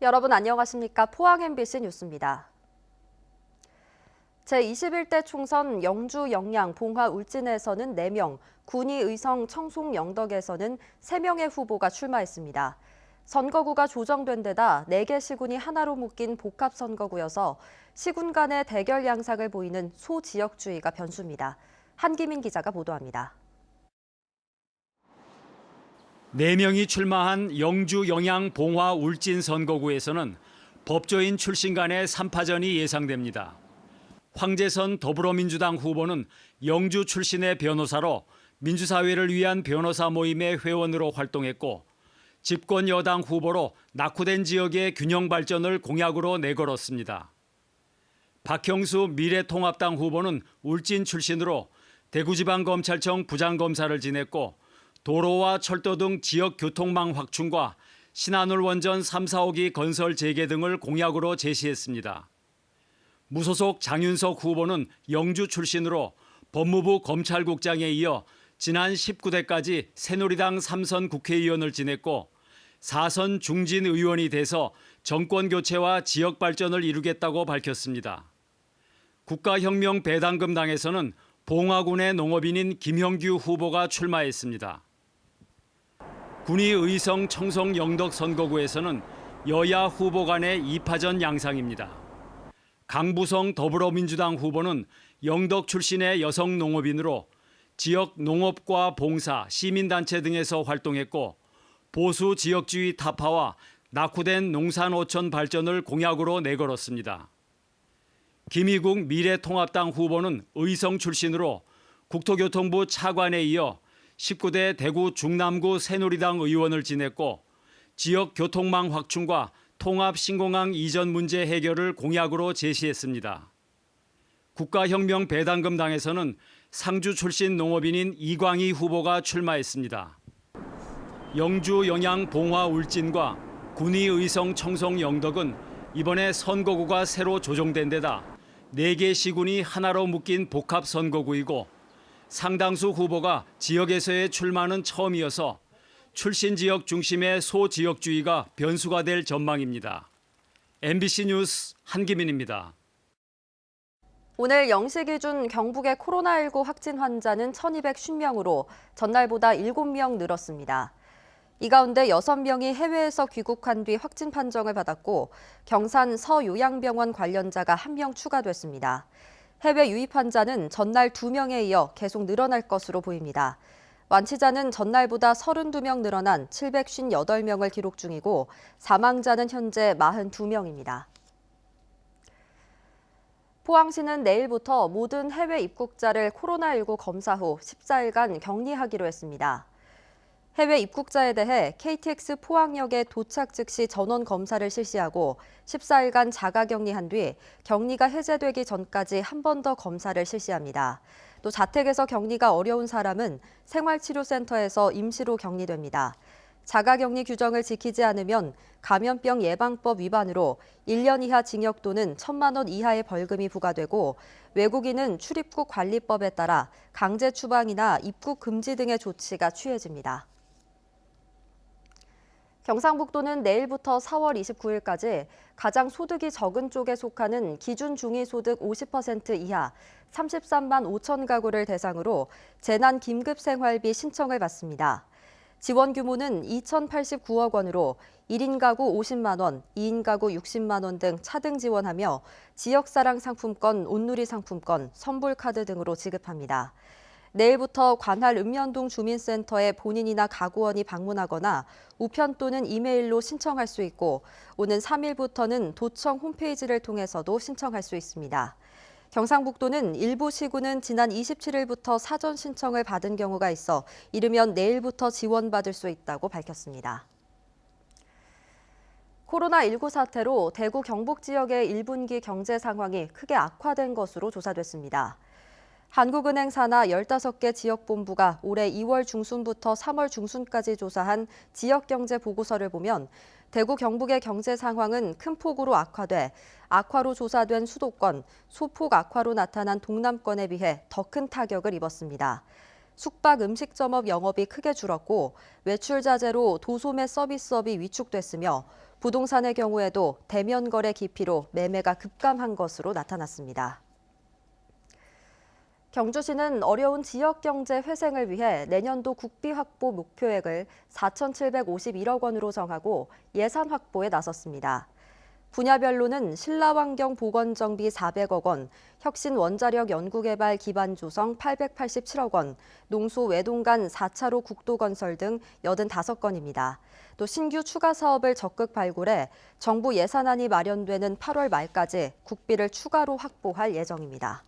여러분 안녕하십니까? 포항 MBC 뉴스입니다. 제21대 총선 영주, 영양, 봉화, 울진에서는 4명, 군위, 의성, 청송, 영덕에서는 3명의 후보가 출마했습니다. 선거구가 조정된 데다 4개 시군이 하나로 묶인 복합선거구여서 시군 간의 대결 양상을 보이는 소지역주의가 변수입니다. 한기민 기자가 보도합니다. 4명이 출마한 영주, 영양, 봉화, 울진 선거구에서는 법조인 출신 간의 3파전이 예상됩니다. 황재선 더불어민주당 후보는 영주 출신의 변호사로 민주사회를 위한 변호사 모임의 회원으로 활동했고, 집권 여당 후보로 낙후된 지역의 균형 발전을 공약으로 내걸었습니다. 박형수 미래통합당 후보는 울진 출신으로 대구지방검찰청 부장검사를 지냈고, 도로와 철도 등 지역 교통망 확충과 신한울 원전 3, 4호기 건설 재개 등을 공약으로 제시했습니다. 무소속 장윤석 후보는 영주 출신으로 법무부 검찰국장에 이어 지난 19대까지 새누리당 3선 국회의원을 지냈고 4선 중진 의원이 돼서 정권 교체와 지역 발전을 이루겠다고 밝혔습니다. 국가혁명배당금당에서는 봉화군의 농업인인 김형규 후보가 출마했습니다. 군위, 의성, 청송, 영덕 선거구에서는 여야 후보 간의 2파전 양상입니다. 강부성 더불어민주당 후보는 영덕 출신의 여성 농업인으로 지역 농업과 봉사, 시민단체 등에서 활동했고, 보수 지역주의 타파와 낙후된 농산어촌 발전을 공약으로 내걸었습니다. 김희국 미래통합당 후보는 의성 출신으로 국토교통부 차관에 이어 19대 대구 중남구 새누리당 의원을 지냈고, 지역 교통망 확충과 통합 신공항 이전 문제 해결을 공약으로 제시했습니다. 국가혁명배당금당에서는 상주 출신 농업인인 이광희 후보가 출마했습니다. 영주, 영양, 봉화, 울진과 군위, 의성, 청송, 영덕은 이번에 선거구가 새로 조정된 데다 4개 시군이 하나로 묶인 복합 선거구이고, 상당수 후보가 지역에서의 출마는 처음이어서 출신 지역 중심의 소지역주의가 변수가 될 전망입니다. MBC 뉴스 한기민입니다. 오늘 0시 기준 경북의 코로나19 확진 환자는 1,250명으로 전날보다 7명 늘었습니다. 이 가운데 6명이 해외에서 귀국한 뒤 확진 판정을 받았고, 경산 서요양병원 관련자가 1명 추가됐습니다. 해외 유입 환자는 전날 2명에 이어 계속 늘어날 것으로 보입니다. 완치자는 전날보다 32명 늘어난 758명을 기록 중이고, 사망자는 현재 42명입니다. 포항시는 내일부터 모든 해외 입국자를 코로나19 검사 후 14일간 격리하기로 했습니다. 해외 입국자에 대해 KTX 포항역에 도착 즉시 전원 검사를 실시하고 14일간 자가격리한 뒤 격리가 해제되기 전까지 한 번 더 검사를 실시합니다. 또 자택에서 격리가 어려운 사람은 생활치료센터에서 임시로 격리됩니다. 자가격리 규정을 지키지 않으면 감염병 예방법 위반으로 1년 이하 징역 또는 1,000만 원 이하의 벌금이 부과되고, 외국인은 출입국 관리법에 따라 강제 추방이나 입국 금지 등의 조치가 취해집니다. 경상북도는 내일부터 4월 29일까지 가장 소득이 적은 쪽에 속하는 기준 중위소득 50% 이하 33만 5천 가구를 대상으로 재난 긴급 생활비 신청을 받습니다. 지원 규모는 2,089억 원으로 1인 가구 50만 원, 2인 가구 60만 원 등 차등 지원하며 지역사랑 상품권, 온누리 상품권, 선불카드 등으로 지급합니다. 내일부터 관할 읍면동 주민센터에 본인이나 가구원이 방문하거나 우편 또는 이메일로 신청할 수 있고, 오는 3일부터는 도청 홈페이지를 통해서도 신청할 수 있습니다. 경상북도는 일부 시군은 지난 27일부터 사전 신청을 받은 경우가 있어 이르면 내일부터 지원받을 수 있다고 밝혔습니다. 코로나19 사태로 대구 경북 지역의 1분기 경제 상황이 크게 악화된 것으로 조사됐습니다. 한국은행 산하 15개 지역본부가 올해 2월 중순부터 3월 중순까지 조사한 지역경제 보고서를 보면 대구 경북의 경제 상황은 큰 폭으로 악화돼 악화로 조사된 수도권, 소폭 악화로 나타난 동남권에 비해 더 큰 타격을 입었습니다. 숙박 음식점업 영업이 크게 줄었고 외출 자제로 도소매 서비스업이 위축됐으며 부동산의 경우에도 대면 거래 기피로 매매가 급감한 것으로 나타났습니다. 경주시는 어려운 지역 경제 회생을 위해 내년도 국비 확보 목표액을 4,751억 원으로 정하고 예산 확보에 나섰습니다. 분야별로는 신라환경 보건정비 400억 원, 혁신 원자력 연구개발 기반 조성 887억 원, 농소 외동간 4차로 국도 건설 등 85건입니다. 또 신규 추가 사업을 적극 발굴해 정부 예산안이 마련되는 8월 말까지 국비를 추가로 확보할 예정입니다.